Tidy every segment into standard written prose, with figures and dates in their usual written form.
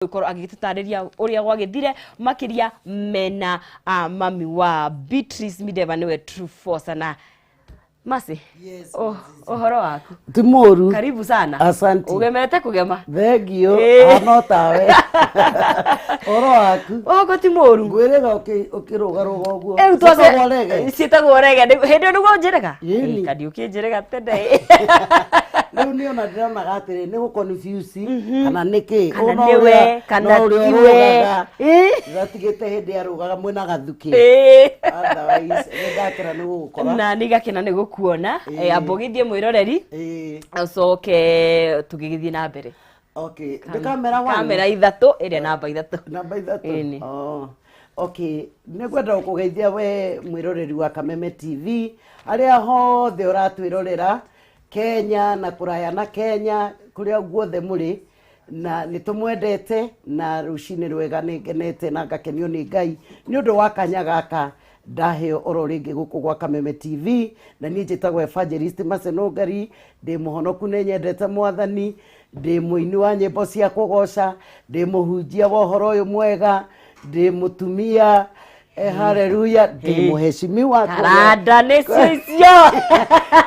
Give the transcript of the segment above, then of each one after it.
Gukoro agitutariria uria gwagithire makiria mena mami wa Beatrice Mideva niwe True Force na Masi. Yes. Ohoro waku. Timoru. Karibu sana. Asante. Ugemete kugema. Thegio. Anotawe. Ohoro waku. Ogo Timoru. Ngwirega ukirugaruga uguo. Cietagwo rege. Hendo niguo njirega. Kadi ukinjirega tende. Riu ni ona ndirona gatire ni gu confuse kana niki ona niwe kana tiwe gatigite hindi arugaga mwena gathuki otherwise ndakira ni gukora na nigakena ni gukuona ambogithie mwiroreri ucoke tugigithie na mbere. Okay, the camera one. Kamera ithatu iri namba ithatu. Namba ithatu. Oh. Okay, nigwenda gukugeithia we mwiroreri wa Kameme TV aria hothe uratwirorera Kenya na kuraya na Kenya kuria guothe muri na nitumwendete na rucini rwega ningenete na ngakenio ni Ngai ni undu wa kanya gaka ndaheo oro ringi guku gwa Kameme TV na nie njitagwo Evangelist Masenogari ndi muhonoku ne nyendete mwathani ndi muini wa nyimbo cia kugoca ndi muhunjia wa uhoro uyu mwega ndi mutumia haleluya ndi muheshimiwa karanda nicio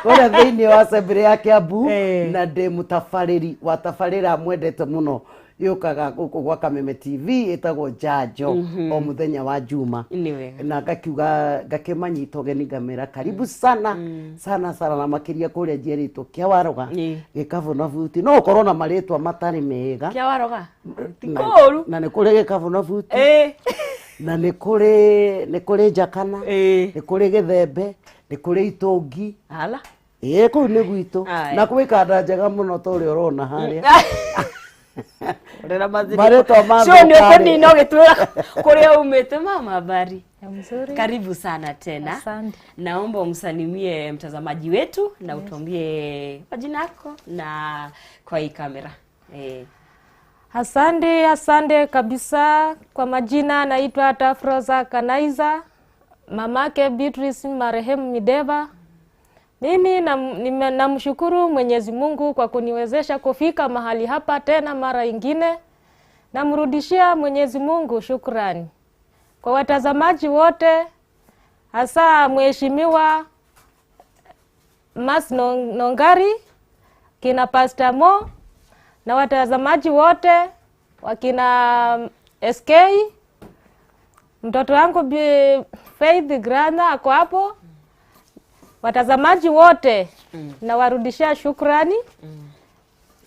kora thiini wa assembly ya Kiambu na ndi mutafariri wa tafarira mwendete muno yukaga guku gwa Kameme TV itagwo Njanjo o muthenya wa Juma na ngakiuga ngakimanyita ugeni ngamira karibu sana sana sana na makiria kuria njeritwo Kiawaroga gikavu na vuti no ukorwo na maritwa matari mega Kiawaroga tikoru na ni kuri gikavu na vuti na ni kuri Njakana ni kuri Githembe ni kuri Itungi ala kuu ni gwitu na kwikanda njega muno turi urona haria Rera mazuri. Sio ndio kuni nogitwira kuria umete mama habari. Mzuri. Karibu sana tena. Asante. Naomba umsalimie mtazamaji wetu na utuambie majina yako na kwa hii kamera. Asante kabisa kwa majina naitwa Tafroza Kanaiza. Mamake Beatrice marehemu Mideva. Mimi namshukuru Mwenyezi Mungu kwa kuniwezesha kufika mahali hapa tena mara ingine. Namrudishia Mwenyezi Mungu shukrani. Kwa watazamaji wote, hasa mheshimiwa Mas Nongari, kina Pastor Mo, na watazamaji wote, wakina SK, mtoto wangu Faith Grana ako hapo. Watazamaji wote na warudishia shukrani.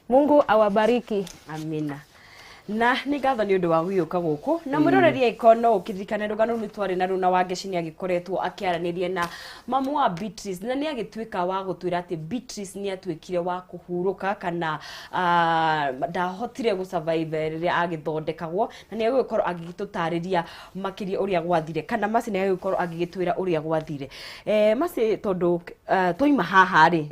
Mungu awabariki. Amina. Na nigatha ni undu wa guyuka guku na mwiroreri ikono ukithikana rugano mitwari na runa wage cini agikoretwo akiaranirie na mamu wa Beatrice na ni agitwika wa gutwira ati Beatrice ni atwikire wa kuhuruka kana ndahotire gusurvive riria agithondekagwo na ni agikorwo agitutariria makiria uria gwathire kana Masi ni agikorwo agigitwira uria gwathire Masi tondu toima haha ri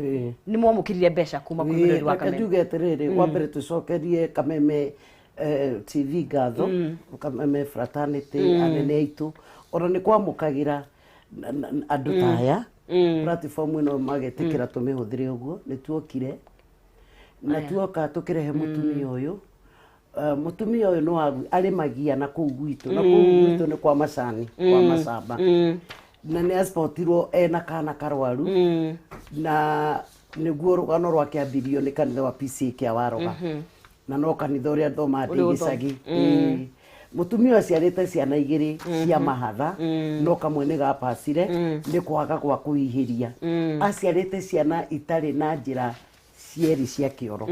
ni mwamukirire mbeca kuma kwi mwiroreri wa Kameme njugeterere wa mbere tucokerie Kameme TV gatho Kameme fraternity anene aitu ora ni kwamukagira andu taya platform ino magetikira tumihuthire uguo ni tuokire na tuoka tukirehe mutumia uyu no arimagia na kuu gwitu na kuu gwitu ni kwa macani kwa macamba na ni asportirwo ena kana karwaru na niguo rugano rwa kiambirio ni kanitha wa PCA Kiawaroga na no kanitha uria thomate Gicagi mutumia aciarite ciana igiri cia mahatha no kamwe ni gapacire ni kwaga gwa kuihiria aciarite ciana itari na njira cieri cia kioro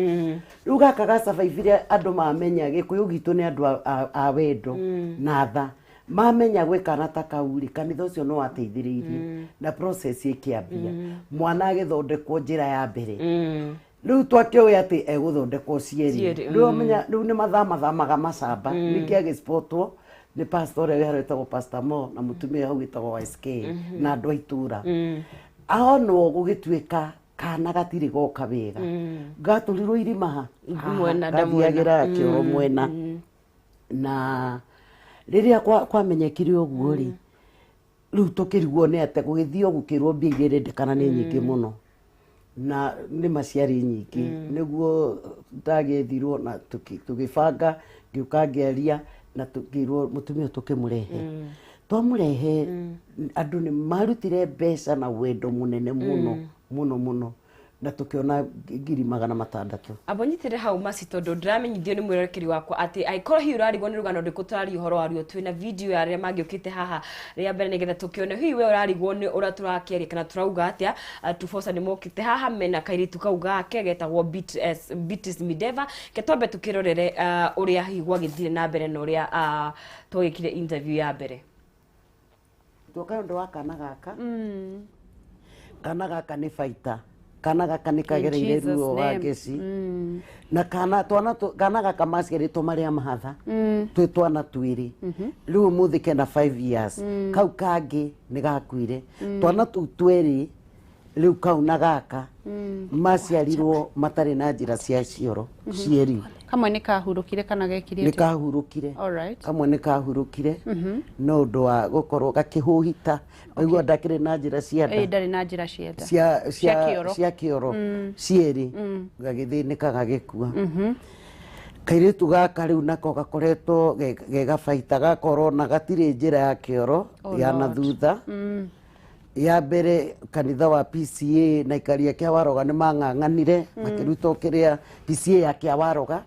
riu gaka gacabaivire andu mamenya Gikuyu gitu ni andu a wendo na tha mamenya gwikana ta kauri kanitha ucio no ateithiriirie na process ikiambia mwana agithondekwo njira ya mbere riu twakioya ati eguthondekwo cieri riu menya riu ni mathamaga macamba niki agisportwo ni pastor uria wiharetwo Pastor Mo na mutumia hau gitagwo SK na andu aitura ahonwo gugitwika kana gatiri goka wega gaturirwo irima mwena gathiagira kioro mwena na riria kwamenyekire uguo ri riu tukiriguo ni ate gugithio gukirwo mbia irendekana ni nyingi muno na ni maciari nyingi niguo ndagethirwo na tugibanga ngiuka ngeria na tukirwo mutumia tukimurehe twamurehe andu ni marutire mbeca na wendo munene muno na tukiona 600,000 abonyitire hau masi tondu ndiramenyithio ni mwirekeri wakwa ati aikorwo hiu urarigwo ni rugano ndiku turari uhoro wario twina video ya ria mangiukite haha ria mbere nigetha tukione hiu we urarigwo ni uraturakeria kana turauga atia tufosa ni mokite haha mena kairitu kauga ake getagwo Beatrice Mideva ketombe tukirorere uria hiu gwagithire na mbere na uria twagikire interview ya mbere tuka ndo wakana gaka kana gaka ni faita kana gaka ni kagereire ruo wa ngeci na kana gaka masgeritwo maria mahatha twi twana twiri riu muthi kena 5 years kau kangi ni gakuire twana tu twiri riu kau na gaka maciarirwo matari na njira cia cioro cieri kamwe ni kahurukire kana gekire ni kahurukire alright kamwe ni kahurukire no ndo wa gukorwo gakihuhita aigua ndakire na njira cia nda ndari na njira cia nda cia kioro cieri gagithinika gagikua kairitu gaka riu nako gakoretwo gegabaita gakorwo na gatire njira ya kioro ya na thutha ya mbere kanitha wa PCA na ikaria kia Waroga ni mang'ang'anire makiruta kiria PCA ya kia Waroga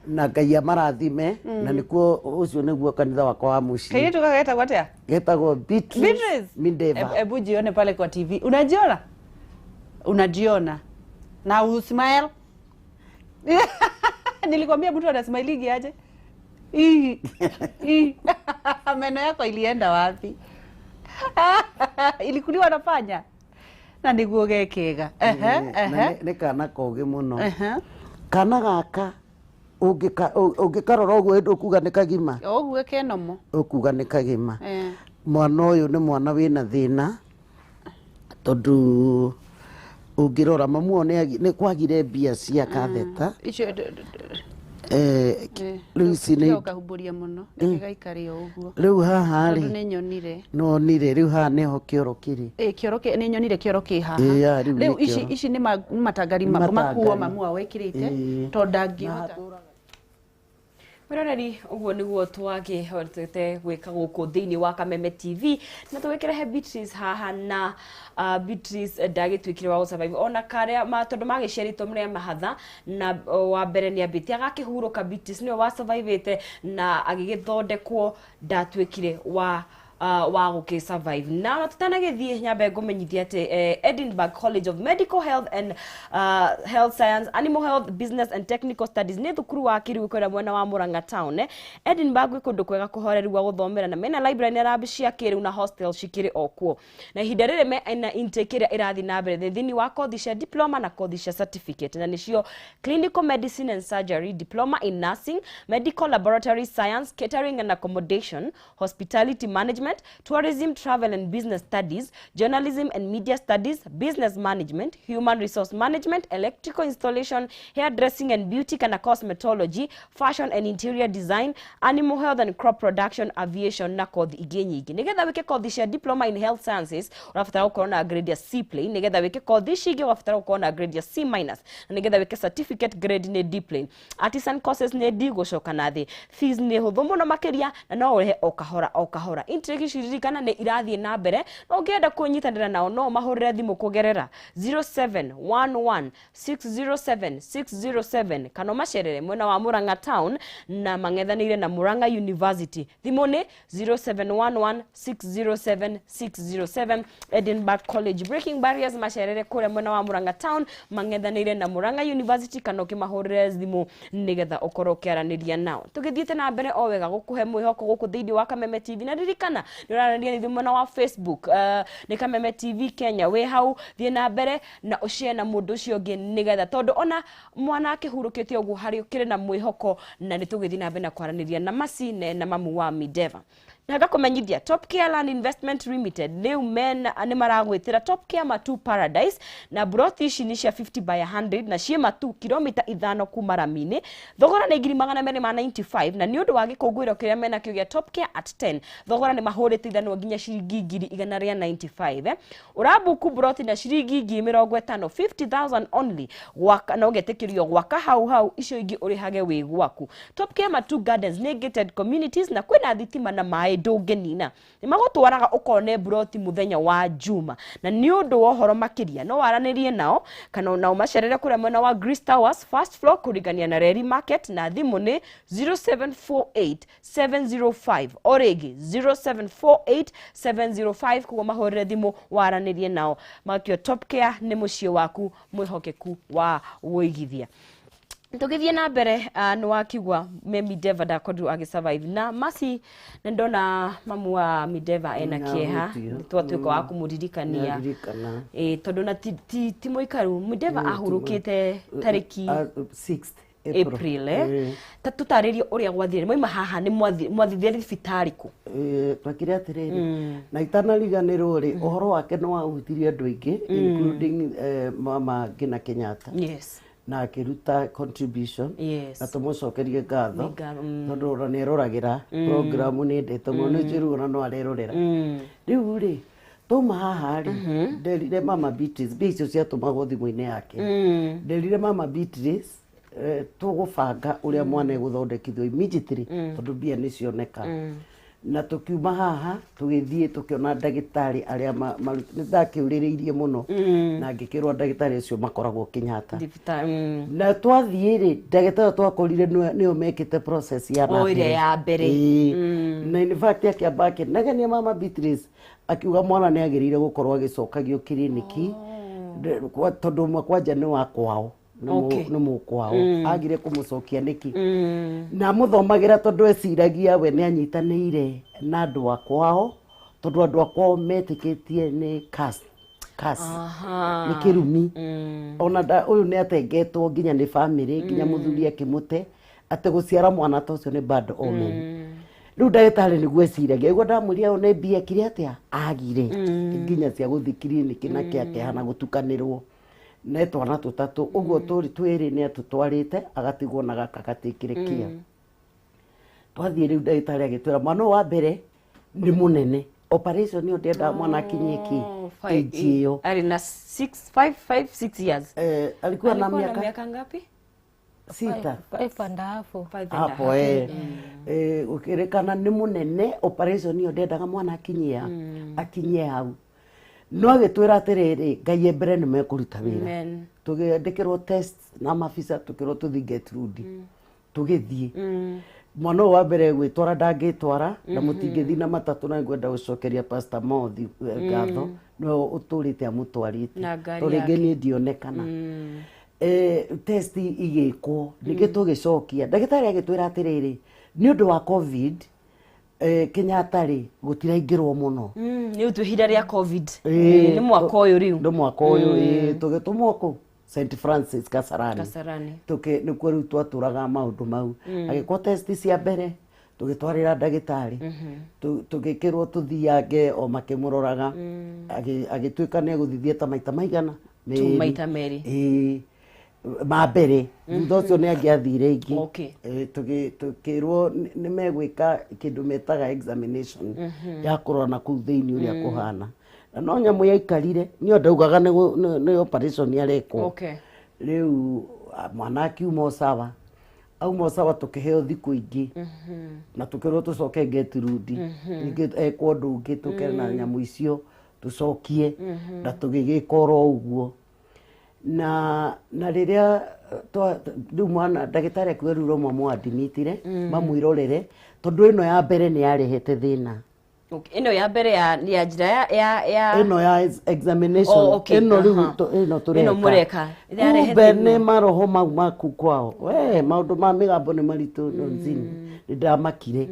na Ngai marathime na nikuo ucio niguo kanitha wakwa wa muci kairitu gageta gwatia getagwo Beatrice Mideva. Hebu jione pale kwa TV. Unajiona na usmile. Nilikwambia mtu anasmile aje. Meno yako ilienda wapi? Ilikuliwa na panya na niguo gekega ne kana koge muno kana gaka ungikarora uguo ukuga ni kagima uguo kenomo ukuga ni kagima mwana uyu ni mwana wina thina tondu ungirora mamu ni kwagire mbia cia katheta Lucy ni ukahumburia muno ngigaikari uguo riu haha ri ni nyonire riu haha niho kioro kiri kioro ni nyonire kioro ki haha riu ici ni matangari makuwa mamu awekirite tonda ngihota Miroreri uguo niguo twagihotete gwika guku thiini wa Kameme TV na tugikira Beatrice haha na Beatrice ndagitwikire wa survive ona karia matondu magiciaritwo mre mahatha na wa mbere ni ambiti agakihuruka Beatrice ni wa survivete na agigithondekwo ndatwikire wa survive na tutanagithie nyambe ngumenyithia ati Edinburgh College of Medical Health and Health Science, Animal Health, Business and Technical Studies ni thukuru wa kiriu kwira mwena wa Murang'a town Edinburgh ikundu kwega kuhoreru wa guthomera na mena library na lab cia kiriu na hostel cikiri okuo na ihinda riri me ina intake ira irathi na mbere thini wa kothi cia diploma na kothi cia certificate na nicio clinical medicine and surgery, diploma in nursing, medical laboratory science, catering and accommodation, hospitality management, tourism, travel and business studies, journalism and media studies, business management, human resource management, electrical installation, hairdressing and beauty and cosmetology, fashion and interior design, animal health and crop production, aviation na kothi ingi nyingi. Nigetha wike kothi cia diploma in health sciences urabatara gukorwo na grade ya C plain, nigetha wike kothi cingi urabatara gukorwo na grade ya C minus, na nigetha wike certificate grade ni D plain. Artisan courses ni D gucoka na thi. Fees ni huthu muno makiria na no urehe o kahora. Intrigishirikana ni irathie na mbere no ngienda kunyitanira nao no mahurire thimu kugerera 0711607607 kana macerere mwena wa Murang'a town na mang'ethanire na Murang'a University thimu ni 0711607607 Edinburgh College. Breaking Barriers macerere kure mwena wa Murang'a town mang'ethanire na Murang'a University kana kimahurire thimu nigetha ukorwo kiaraniria nao tugithiete na mbere o wega gukuhe mwihoko guku thiini wa Kameme TV na ririkana ndirarania ni mwena wa Facebook ni Kameme TV Kenya we hau thie na mbere na ucie na mundu ucio ngi nigetha tondu ona mwana akihurukite uguo hari ukire na mwihoko na nitugithi na mbere na kwaraniria na Masi na mamu wa Mideva na gakumenyithia Top Care Land Investment Limited riu men ni maragwitira Top Care Matu Paradise na broti ici ni cia 50 by 100 na cie Matu kilomita 5 kuma Ramini thogora ni 295 na ni undu wa gikungwiro kiria mena kio gia Top Care at 10 thogora ni mahurite ithanwa nginya ciringi 195 urabuku broti na ciringi 50 50,000 only gwaka na ugetekirio gwaka hau icio ingi urihage wi gwaku. Top Care Matu Gardens ni gated communities na kwina thitima na mai ndungenina ni magutwaraga ukone broti muthenya wa Juma na ni undu wa horo makiria no waranirie nao kana nao macerere kure mwena wa Greece Towers first floor kurigania na Reri Market na thimu ni 0748 oregi 0748 kuwa mahorere thimu waranirie nao makio Top Care ni mucio waku mwihokeku wa woigithia. Tugithie na mbere ni wakigwa me Mideva ndakorirwo agisurvive na masi na ndona mamu wa Mideva ena kieha twatuika wa kumuririkania tondu na ti muikaru Mideva ahurukite tariki 6 April tutaririe uria gwathire moima haha ni mwathithia thibitari ku twakire atiriri na itanariganirwo ri uhoro wake no wahutirie andu aingi including mama Ngina Kenyatta na akiruta contribution na tumucokerie ngatho tondu ora ni eroragira program ni ndete muno njirugana no arerorera riu ri tuma haha ri nderire mama Beatrice cia tumagwo thimu-ini yake nderire mama Beatrice tugubanga uria mwana eguthondekithio immediately tondu bia ni cioneka na tukiuma haha tugithie tukiona ndagitari aria ndakiuririirie muno na ngikirwa ndagitari acio makoragwo Kenyatta na twathie ri ndagitari twakorire nio mekite process ya mbere na in fact akiambake nagania mama Beatrice akiuga mwana ni agirire gukorwo agicokagio kiriniki tondu mwakwanja ni wa kwao no mukwao agire kumucokia niki na muthomagira tondu eciragia we ni anyitaniire na andu akwao tondu andu akwao metikitie ni caste ni kirumi ona uyu ni atengetwo nginya ni family nginya muthuri akimute ate guciara mwana ta ucio ni bad omen riu ndagitari niguo eciragia iguo ndamuria une mbia kiri atia agire nginya cia guthikiri niki na kiakehana gutukanirwo ne twana tutatu uguo twiri ni atutwarite agatigwo na gaka gatikirikia twathie riu ndagitari agitwira mwana wa mbere ni munene operation ni ndenda mwana kinyeki ejio ari na 6 years alikuwa na miaka ngapi 6 5.5 hapo ukirikana ni munene operation ni ndendaga mwana akinyie hau no agitwira atiriri Ngai mbere ni mekuruta wira tugindikirwo test na mafisa tukirwo tuthi Gertrude tugithie mwana wa mbere gwitwara ndangitwara na mutingithi na matatu na ngwenda gucokeria Pastor Mothi ngatho no uturite amutwarite turingi ni ndionekana test igikwo niki tugicokia ndagitari agitwira atiriri ni undu wa covid Kenyatta ri gutiraingirwo muno ni utuhira ria covid ni mwaka uyu riu ndo mwaka uyu tugitumwo ku St Francis Kasarani nikuo riu twaturaga maundu mau agikwo test cia mbere tugitwarira ndagitari tugikirwo tuthiange o makimuroraga agituika ni guthithie ta maita maigana maita meri mambere thutha ucio ni angiathire ingi tukirwo ni megwika kindu metaga examination ya kurora na kuu thiini uria kuhana na no nyamu yaikarire ni ndaugaga ni operation yarekwo riu mwana akiuma sawa auma sawa tukiheo thiku ingi na tukirwo tucoke Gertrude ingi ekwo ndungi tukena nyamu icio tucokie na tugigikoro uguo na riria riu mwana ndagitari kwiruro mwa admitire mamwirorere tondu ino ya mbere ni yarehete thina ino ya mbere ya njira ya ino ya examination ino riu ino mureka yarehete ni maroho mau maku kwao we maundu ma migambo ni maritu nzini ndamakire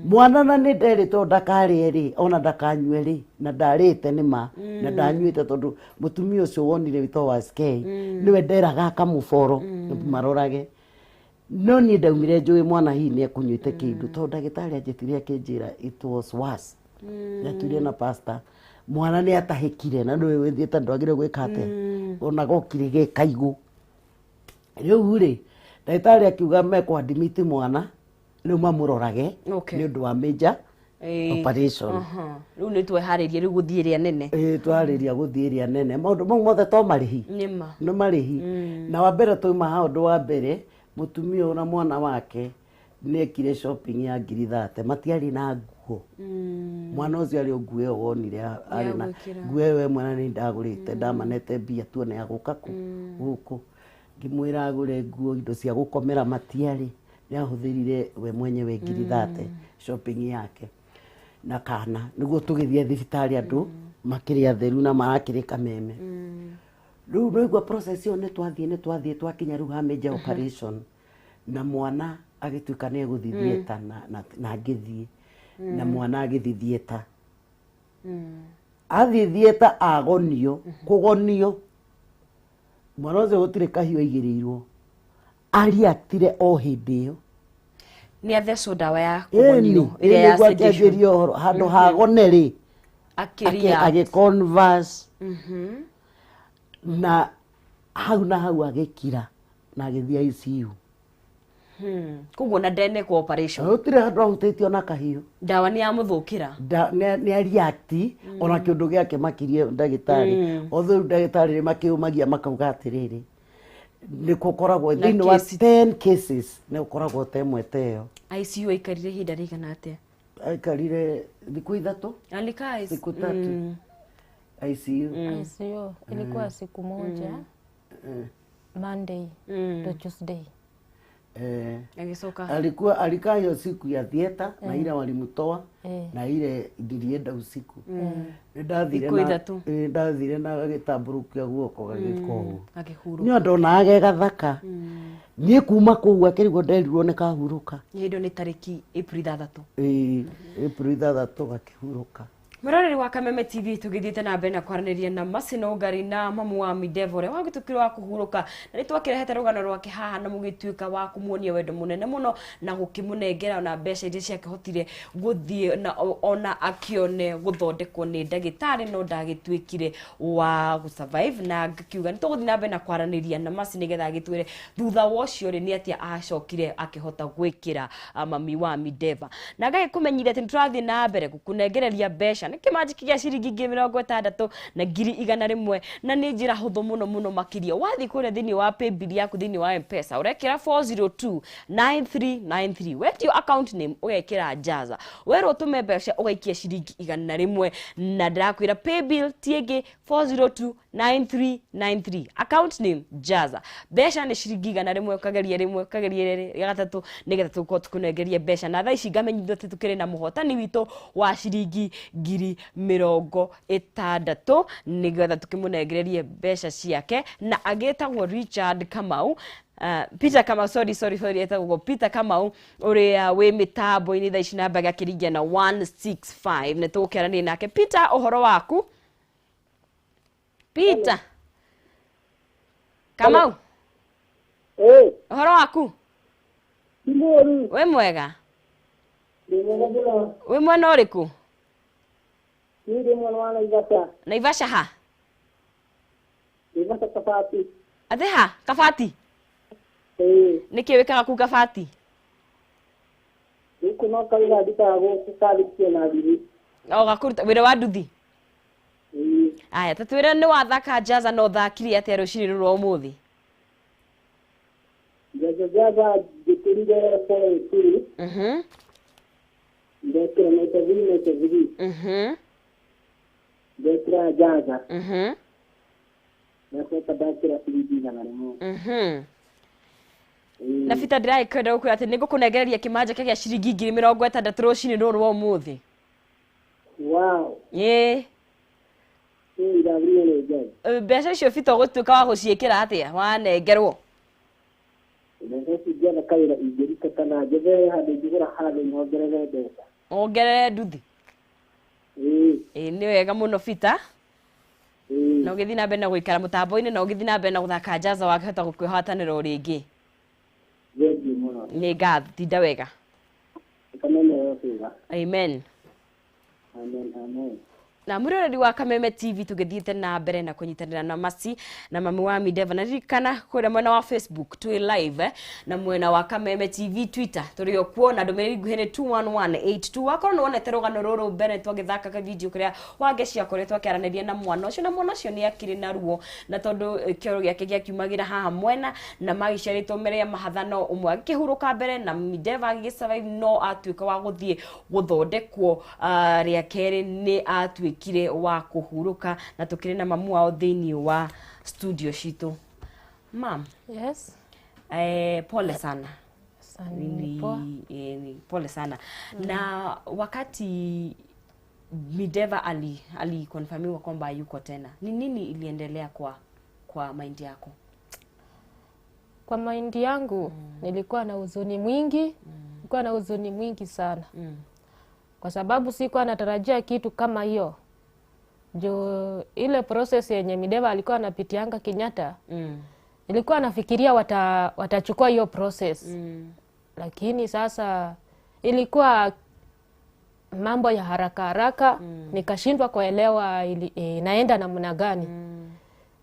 mwana na ni nderito ndakarie ri ona ndakanywe ri na ndarite nima na ndanyuite tondu mutumia ucio wonire wito wa SK niwe nderaga kamuboro marorage no ni ndaumire njui mwana hihi ni ekunyuite kindu to ndagitari anjitire akinjira it was worse yatuire na pastor mwana ni atahikire na ndu withiete ndwagire gwika ate ona gokire ge kaigu riu ri ndagitari akiuga mekwa admit mwana riu mamurorage ni undu wa major operation riu ni tweharirie riu guthie ria nene twariria guthie ria nene maundu mau mothe to marihi no marihi na wa mbere toima ha undu wa mbere mutumia na mwana wake nekire shopping ya 30 matiari na nguo mwana ucio ari nguo yo wonire ari na nguo we mwana ni ndagurite ndamanete mbia tuone aguka ku guku ngimwira agure nguo indo cia gukomera matiari ni ahuthirire we mwenyewe 30 shopping yake na kana niguo tugithie thibitari andu makiria theru na marakirika meme riu noigua process yo ni twathie twakinya riu ha major operation na mwana agituika ni eguthithieta na ngithie na mwana agithithieta athithieta agonio kugonio mwana ucio gutire kahio igirirwo ariatire o hindi iyo ni athecwo dawa ya kugonio iria ya sedation handu hagone ri akiria agiconverse na hau agikira na agithia ICU koguo na ndene kwa operation utire handu ahutitio na kahio dawa ni amuthukira ni react ona kiundu giake makirie ndagitari othe ndagitari makiumagia makauga atiriri ni kukoragwo thini wa 10 cases ni kukoragwo temwe teo ICU ikarire hinda rigana atia aikarire thiku ithatu alikai siku 3 ICU ilikuwa siku moja Monday to Tuesday agisoka alikaa hiyo siku ya theater na ile walimtoa na ile ndirienda usiku ndathire na gitamburukia guoko gagiko agihuru ni ndona agathaka ni kuma kuwa kirigwo nderirwo ni kahuruka hindo ni tariki April 3 April 3 gakihuruka Muroreri wa Kameme TV tugithiete na mbere na kwaraniria na Masino Ngari na mamu wa Midevore wagitukirwo wa kuhuruka na nitwakirehete rugano rwake haha na mugituika wa kumuonia wendo munene muno na gukimunengera na mbeca iria ciakihotire guthie na ona akione guthondekwo ni ndagitari no ndagituikire wa survive na akiuga nituguthi na mbere na kwaraniria na Masi nigetha agitwire thutha wocio ri ni atia acokire akihota gwikira mami wa Mideva na gagikumenyire ati niturathie na mbere gukunengereria mbeca kimanjiki gya ciringi 60 na 100 na ni njira huthu muno makiria wathi kuria thini wa paybill yaku thini wa M-Pesa urekira 4029393 weti your account name ugekira Jaza wero tume mbeca ugaikia ciringi 100 na ndakwira paybill tienge 4029393 account name Jaza mbeca ni ciringi 100 kageria gatatu nigetha tuko tukunengerie mbeca na thaa ici ngamenyithio tukire na muhotani wito wa ciringi 60 nigetha tukimunengererie mbeca ciake na agetagwo Richard Kamau Peter Kamau sorry etagwo Peter Kamau uria we mitambo-ini thaa ici namba gakiringia na 165 ne tukerani nake Peter uhoro waku Peter Kamau uhoro waku we mwega we mwena uriku Ndio mwana wa Naivasha. Naivasha ha? Naivasha Kabati. Ate ha? Kabati? Niki wikaga ku Kabati? Niko no kawira ndika gukalikia na bibi. Gakuruta wira wa nduthi? Aya, tatwira ni wathaka Jaza no thakiri atia ruciri rwa umuthi? Jaza jikurire kwa tu. Ndekira na TV. Dekra Jaza. Nasota bakira filipina ngalimu. Na fita ndirai kwenda ukwira ati nigukunegereria kimanja kia ciringi 60 rucini ruru rwa umuthi. Wow. Ndabire jaza. Mbeca icio fita gutuika wa guciikira atia wanengerwo. Ndetse jana kaira igirika kana jebe hadi jigura hadi ngogerere mbeca. Ongerere nduthi. Ni wega muno fita. Na ugithi na mbere na guikara mutambo-ini na ugithi na mbere na guthaka Jaza wakihota gukwihatanira ringi. nĩ ngatho tinda wega. Kameme yokiga. Amen. Amen. Na mwiroreri wa Kameme TV tugithiite na mbere na kunyitanira na Masi na mami wa Mideva na ririkana kwira mwena wa Facebook twi live na mwena wa Kameme TV Twitter turi okuona ndumiriri nguhini 21182 wakorwo ni wonete rugano ruru mbere twagithaka ka video kuria wangeci akoretwo akiaraniria na mwana ucio ni akiri na ruo na tondu kioro giake giakiumagira haha mwena na magicaritwo mbere ya mahathano umwe akihuruka mbere na Mideva agisurvive no atuika wa guthie guthondekwo ria keri ni atuika kire wa kuhuruka na tukire na mamu wao thini wa studio shito. Mam. Yes. Pole sana. Pole sana. Na wakati Mideva ali confirmiwa kwamba yuko tena. Ni nini iliendelea kwa mind yako? Kwa mind yangu nilikuwa na huzuni mwingi. Nilikuwa na huzuni mwingi sana. Kwa sababu sikuwa natarajia kitu kama hiyo. Jo ile process yenye Mideva alikuwa anapitianga Kenyatta. Nilikuwa nafikiria watachukua hiyo process. Lakini sasa ilikuwa mambo ya haraka. Nikashindwa kuelewa naenda namna gani.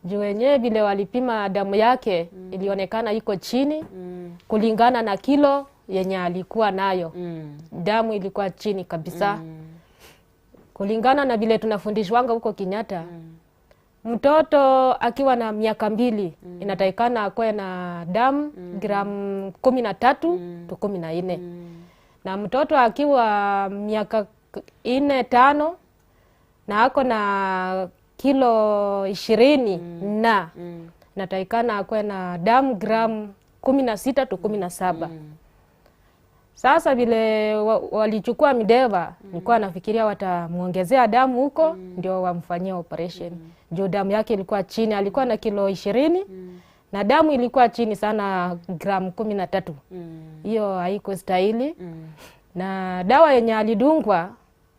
Jo wenyewe vile walipima damu yake ilionekana iko chini kulingana na kilo yenye alikuwa nayo. Damu ilikuwa chini kabisa. Kulingana na vile tunafundishwanga huko Kenyatta. Mtoto akiwa na miaka 2 inatakikana akwe na damu gramu 13 to 14. Na mtoto akiwa miaka 4-5 na ako na kilo 20 na inatakikana akwe na damu gramu 16 to 17. Sasa vile walichukua Mideva, nilikuwa nafikiria watamuongezea damu huko ndio wamfanyia operation. Ndio damu yake ilikuwa chini, alikuwa na kilo 20 na damu ilikuwa chini sana gramu 13. Hiyo haiko stahili. Na dawa yenye alidungwa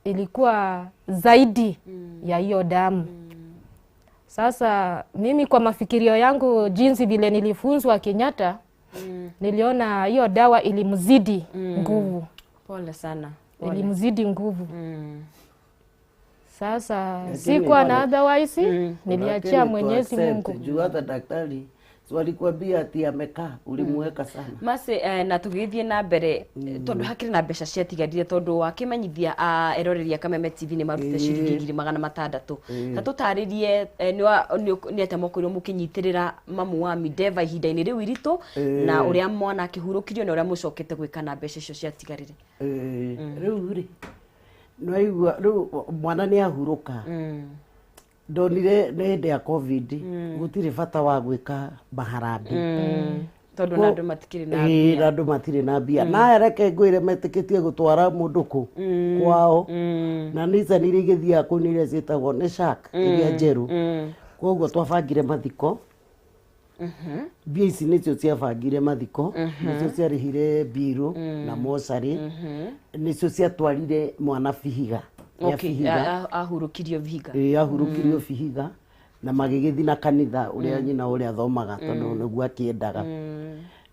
ilikuwa zaidi ya hiyo damu. Sasa mimi kwa mafikirio yangu jinsi vile nilifunzwa Kenyatta, niliona hiyo dawa ilimzidi nguvu. Pole sana. Ilimzidi nguvu. Sasa sikuwa na otherwise niliachia Mwenyezi Mungu. Juu hata daktari walikuambia ati amekaa ulimuweka sana. Masi na tugithie na mbere tondu hakiri na mbeca ciatigarire tondu wakimenyithia eroreria Kameme TV ni marute ciringi 600. Na tutaririe ni ate mokoiro mukinyitirira mamu wa Mideva ihinda-ini riu iritu na uria mwana akihurukirio na uria mucokete gwika na mbeca icio ciatigarire. Riu ri no igua riu mwana ni ahuruka. Ndonire nende ya COVID gutire bata wa gwika maharambi tondu na andu matikiri na mbia na andu matire na mbia na reke ngwire metikitie gutwara mundu ku kwao na niza nirigithia kunire zitagwo ni shark iria njeru koguo twabangire mathiko mbia ici nicio ciabangire mathiko nicio ciarihire biru na mosari nicio ciatwarire mwana Vihiga. Okay, ahurukirio Vihiga. Ahurukirio Vihiga na magigithii na kanitha uria nyina uria thomaga tondu niguo akiendaga.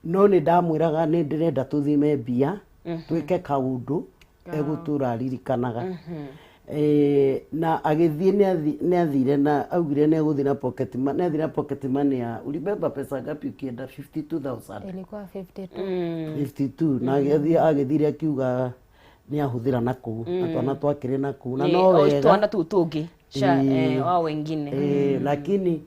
No ni ndamwiraga ni ndirenda tuthime mbia twike kaundu egutura ririkanaga. Na agithii ni athire na augire ni eguthii na pocket money, ni athire na pocket money ya ulibeba pesa ngapi ukienda 52,000. Ilikuwa 52. 52 na agithire akiuga ni ahuthira na kuu atwana twakire na kuu na no wega twana tu tungi wa wengine lakini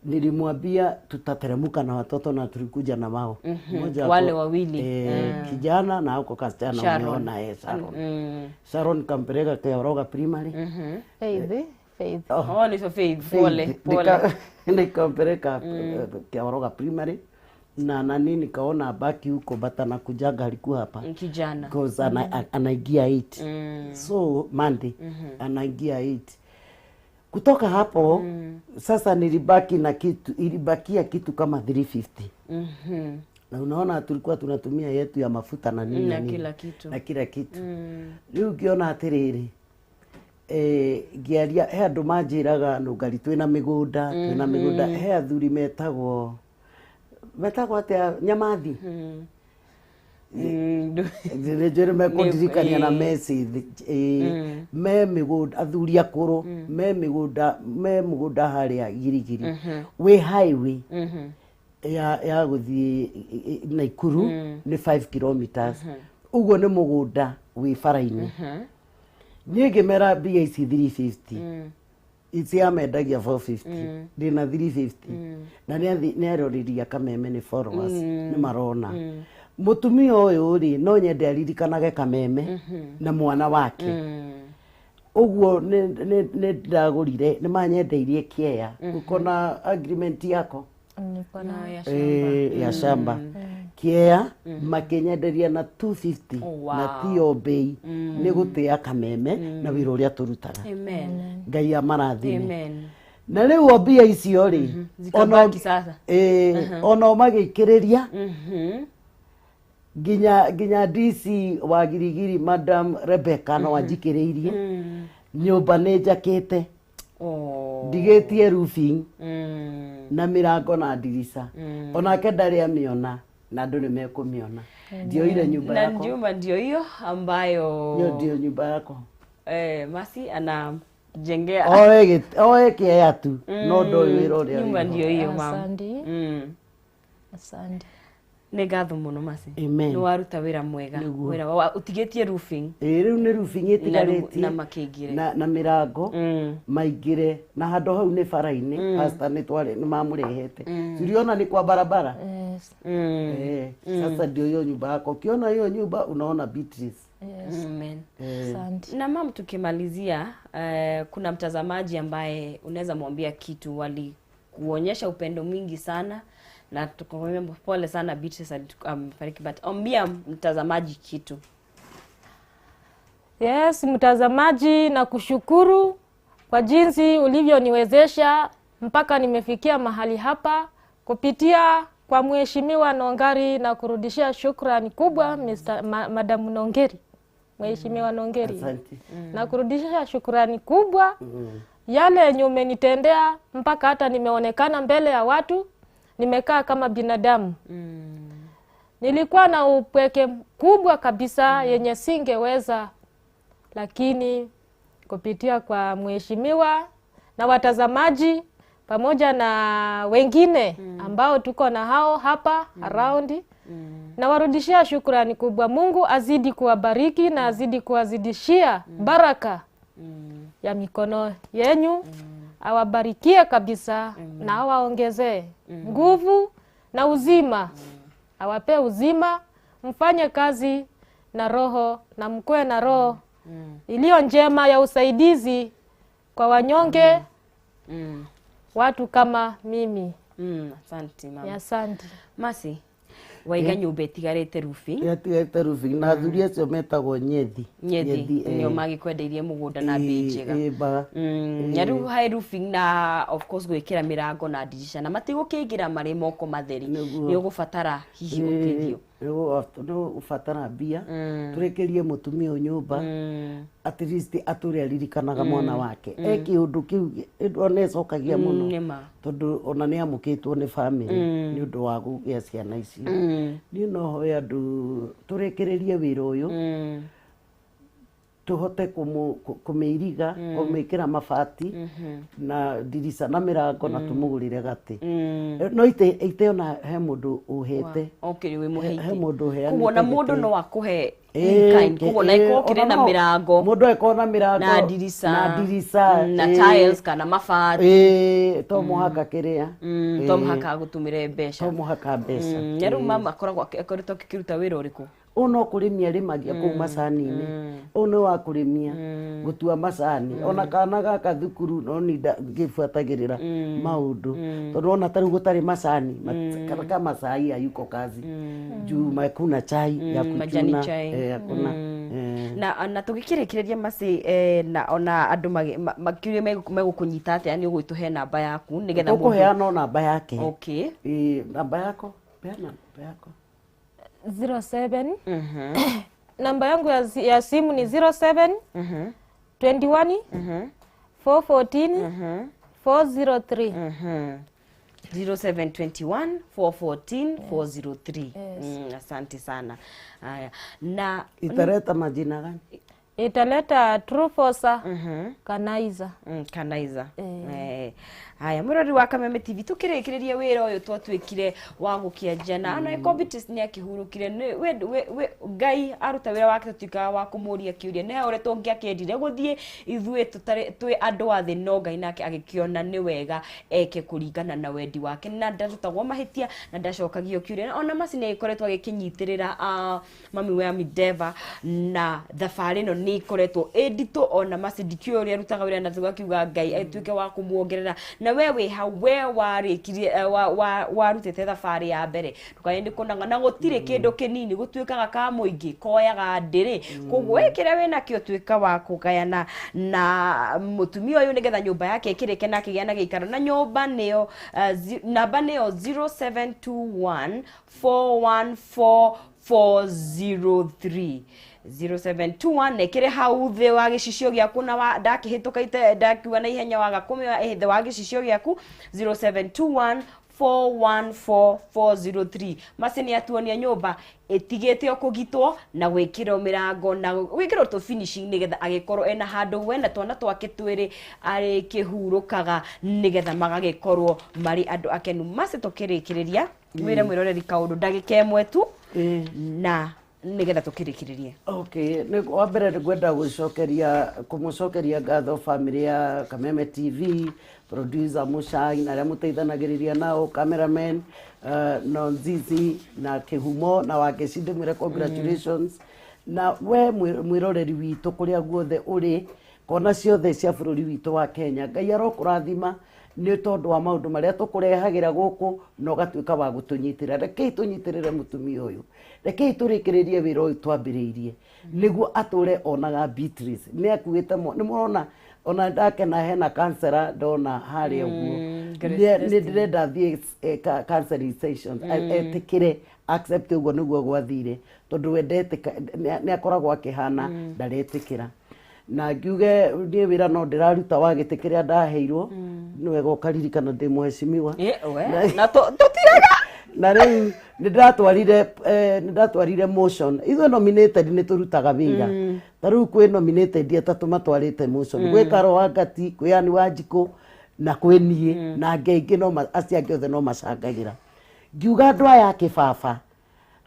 nilimwambia tutateremuka na watoto na tulikuja na wao mmoja wale wawili kijana na huko kasichana umeona Sharon kampeleka Keoroga Primary Faith ni so Faith pole nikampeleka Keoroga Primary na nani nikaona baki huko bata na kujaga alikuwa hapa kijana because anaingia 8 so Monday anaingia 8 kutoka hapo sasa nilibaki na kitu ilibakia kitu kama 350 na unaona tulikuwa tunatumia yetu ya mafuta na nini na kila kitu leo ukiona atiriri giaria he andu manjiraga nungari twina migunda he athuri metagwo ate Nyamathi Njere me kundirikania na message me migunda athuri akuru me migunda haria girigiri we highway ya guthie Naikuru ni 5 kilometers uguo ni mugunda wi faraini nyingi mera BIC 350 iti amendagia 450 ndina 350 na ni aroriria Kameme ni followers ni marona mutumia uyu ri no nyende aririkanage Kameme na mwana wake uguo ni ndagurire ni manyendeirie Kiea ukona agreement yako niko na ya shamba Kiea makenyenderia na 250 na tio bei ni gutia Kameme na wira uria turutaga Ngai amarathime na riu mbia icio ri zikabaki sasa ona magikiriria ginya DC wa Girigiri Madam Rebecca no wanjikiriirie nyumba ni njakite ndigetie roofing na mirango na dirisa onake ndari amiona na andu ni mekumiona ndio ile nyumba yako na nyumba ndio hiyo ambayo ndio nyumba yako Masi ana jengea oe Kiea tu no ndo wira uria nyumba ndio hiyo mama asante nĩ ngatho mũno Masi nĩ waruta wĩra mwega wĩra wa ũtigĩtie roofing rĩu nĩ roofing ĩtigarĩtie na makĩingĩre na mirango maingĩre na handũ hau nĩ bara-inĩ pastor nĩ mamũrehete tuliona ni kwa barabara sasa ndio hiyo nyumba yako ukiona hiyo nyumba unaona Beatrice. Amen. Na mama, tukimalizia kuna mtazamaji ambaye unaweza mwambia kitu, walikuonyesha upendo mwingi sana na tukomwambia pole sana Beatrice alifariki, but ambia mtazamaji kitu. Yes, mtazamaji, na kushukuru kwa jinsi ulivyoniwezesha mpaka nimefikia mahali hapa kupitia kwa Mheshimiwa Nongari, na kurudishia shukrani kubwa Madam Nongeri. Mheshimiwa Nongeri. Na kurudishia shukrani kubwa yale yenye umenitendea mpaka hata nimeonekana mbele ya watu, nimekaa kama binadamu. Nilikuwa na upweke kubwa kabisa yenye singeweza, lakini kupitia kwa Mheshimiwa na watazamaji pamoja na wengine ambao tuko na hao hapa around, na warudishia shukrani kubwa. Mungu azidi kuwabariki na azidi kuwazidishia baraka ya mikono yenyu, awabarikie kabisa na awaongezee nguvu na uzima, awape uzima, mfanye kazi na roho na mkue na roho iliyo njema ya usaidizi kwa wanyonge watu kama mimi. Asante mama. Asante. Masi, waiga nyumba itigarite roofing. Itigarite roofing na athuri acio metagwo Nyethi. Nio magikwendeirie mugunda na mbinjega. Nyaru hai roofing na of course gwikira mirango na dirisha na matigukiingira mari moko matheri. Ni ugubatara hihi uteithio. No ufatara mbia turekerie mutumia nyumba at least ature aririkanaga mwana wake kiundu kiu onecokagia muno tondu ona ni amukitwo ni family ni undu wa gugia ciana ici ni no hoya andu turekererie wira uyu tuhote kumeiriga kumikira mabati na dirisa na mirango na tumugurire gati no ite ona he mundu uhete we muheite he mundu he kuona mundu no akuhe kind kuona iko kire na mirango mundu eko na mirango na dirisa na tiles kana mabati to muhaka kiria to muhaka gutumire mbeca to muhaka mbeca nyaru mama akoragwo akoretwo kiruta wira uriku uno kurimia rimagia ku macani-ini uno wa kurimia gutua macani ona kana gaka thukuru no ni ngifuatagirira maundu tondu ona tari gutari macani kana macai ayuko kazi juu makuna chai ya kuchuna yakuna na tugikirekereria Masi na ona andu makiuria megukunyita ate yani ugwituhe namba yaku nigetha mundu kuheana namba yake. Okay, namba yako peana namba yako 07 namba yangu ya simu ni 07 21 414 403. 0721 414 403. Asante sana. Haya. Na italeta majina gani? Italeta Trufosa Kanaiza. Kanaiza. Haya, murori wa Kameme TV tukirikiria wira uyu twatwikire wa gukianja na no Combitis ni akihurukire we Ngai aruta wira wake tutika wa kumuria kiuria ne uretwo ngiakendire guthie ithue twi andu a thi no Ngai nake agikiona ni wega eke kuringana na wendi wake na ndarutagwo mahitia na ndacokagio kiuria ona macini ikoretwo agikinyitirira mami wa Mideva na thabari no ni ikoretwo edito ona macini kiuria rutaga wira na tuga kiuga Ngai aituike wa kumuongerera na wewe hawe warikirie warutete thabari ya mbere tukaende kunanga na gutire kindu kinini gutwikaga ka muingi koyaga ndiri koguo wekire wina kio twika wa kugayana na mutumia uyu nigetha nyumba yake ikirike na kigena gikaro na nyumba niyo namba niyo 0721 414 403 0721 nekire hau the wa gicicio giaku na ndakihitukaite ndakiwa na ihenya wa gakumi the wa gicicio giaku 0721 414 403 macini atuonia nyumba itigete okugitwo na gwikira mirango na gwikira to finishing nigetha agikorwo ena handu wena twana twake twiri ari kihurukaga nigetha magagikorwo mari andu akenu mace tukirikiriria mwire mwiroreri kaundu ndagika imwe tu na nigetha tukirikiririe. Okay, wa mbere ngwenda kumucokeria ngatho family ya Kameme TV, producer Mushai na aria muteithanagiriria nao, cameraman Nonzizi na Kihumo na Wangeci mwire congratulations na we mwiroreri witu kuria guothe uri kona ciothe cia bururi witu wa Kenya. Ngai arokurathima ni tondu wa maundu maria tukurehagira guku no gatwika wa gutunyitira. Rekei tunyitirire mutumia uyu, rekei turikiririe wira uyu twambiriirie niguo ature onaga Beatrice ni akuite ni murona ona ndake na hena cancer ndona hari uguo ni ndirenda thie counseling sessions etikire accept uguo niguo gwathire tondu wendete ni akoragwo akihana ndaretikira na ngiuge ni wira no ndiraruta wagitikiria ndaheirwo ni wega ukaririkana ndi muheshimiwa na tutiraga na riu ndatwarire motion ithuĩ nominated nĩ tũrutaga wĩra ta rĩu kwĩ nominated atatũ matwarĩte motion gwĩ Karo Wangati, kwĩ Ann Wanjikũ na kwĩ niĩ na angĩ no acio angĩ othe no macangagĩra. Ngiuga andũ aya kĩbaba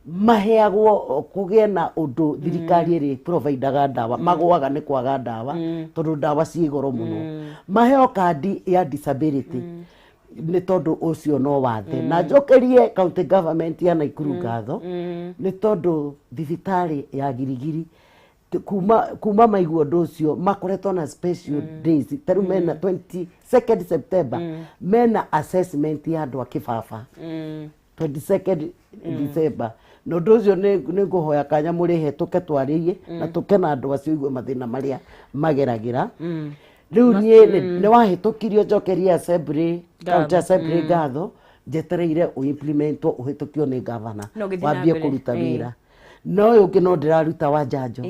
maheagwo kũgĩe na ũndũ thirikari ĩrĩ providaga ndawa magwaga nĩ kwaga ndawa tondũ ndawa ciĩ goro mũno, maheo kandi ya disability ni tondu ucio no wathe na njokerie county government ya Naikuru ngatho ni tondu thibitari ya Girigiri kuma maigwo ndu ucio makoretwo na special days taru mena 22nd September mena assessment ya andu akibaba 22nd December no ndu ucio ni nguhoya kanya murihe tuke twaririe na tuke na andu acio igwe mathina maria mageragira. Riu ni wahitukirio njokeria assembly county assembly ngatho njetereire uimplementwo uhitukio ni governor wambie kuruta wira no yungi no ndiraruta wa njanjo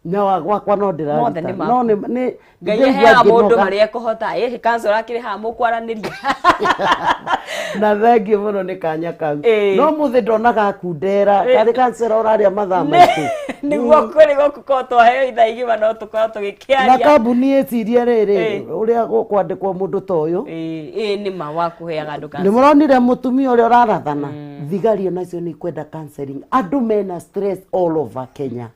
no gwakwa no ndiraruta no ni Ngai hea mundu maria kuhota council akiri ha mukwaraniria na thengi muno ni kanya kau no muthi ndonaga kundera kari council oraria mathaa maitu niguo kuri goku ko twaheo ithaigima no tukora tugikiaria na kambuni eciria riri uria gukwandikwo mundu ta uyu ni ma wa kuheaga andu ni muronire mutumia uria urarathana thigari onacio ni kwenda counseling andu mena stress all over Kenya.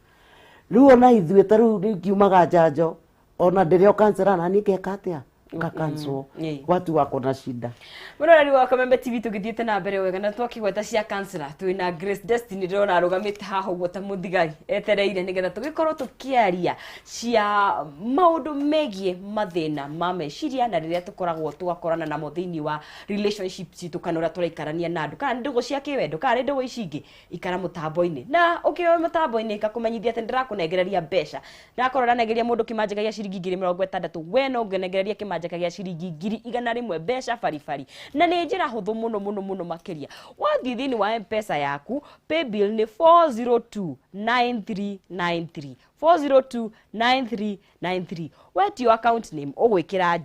Riu ona ithuĩ ta riu ngiumaga njanjo ona ndirio kansera na nikeka atia kakanso watu wako na shida. Muroreri wa Kameme TV tugithiete na mbere wega na twakigweta cia kansera twina Grace Destiny rona arugamite haha uguo ta muthigari etereire nigetha tugikorwo tukiaria cia maundu megie mathina ma meciria na riria tukoragwo tugakorana na muthini wa relationships citu kana ura turaikarania na andu kana ndugu cia kiwendo kana ndugu icingi ikara mutambo-ini na ukiwa mutambo-ini ikakumenyithia ati ndirakunengereria mbeca ndirakoranageria mundu kimanjagagia ciringi 60 we no ngenegereria kimanjagagia ciringi 100 mbeca baribari na ni njira huthu muno makiria wathi thini wa M-Pesa yaku pay bill ni 4029393 4029393 wetio account name ugwikira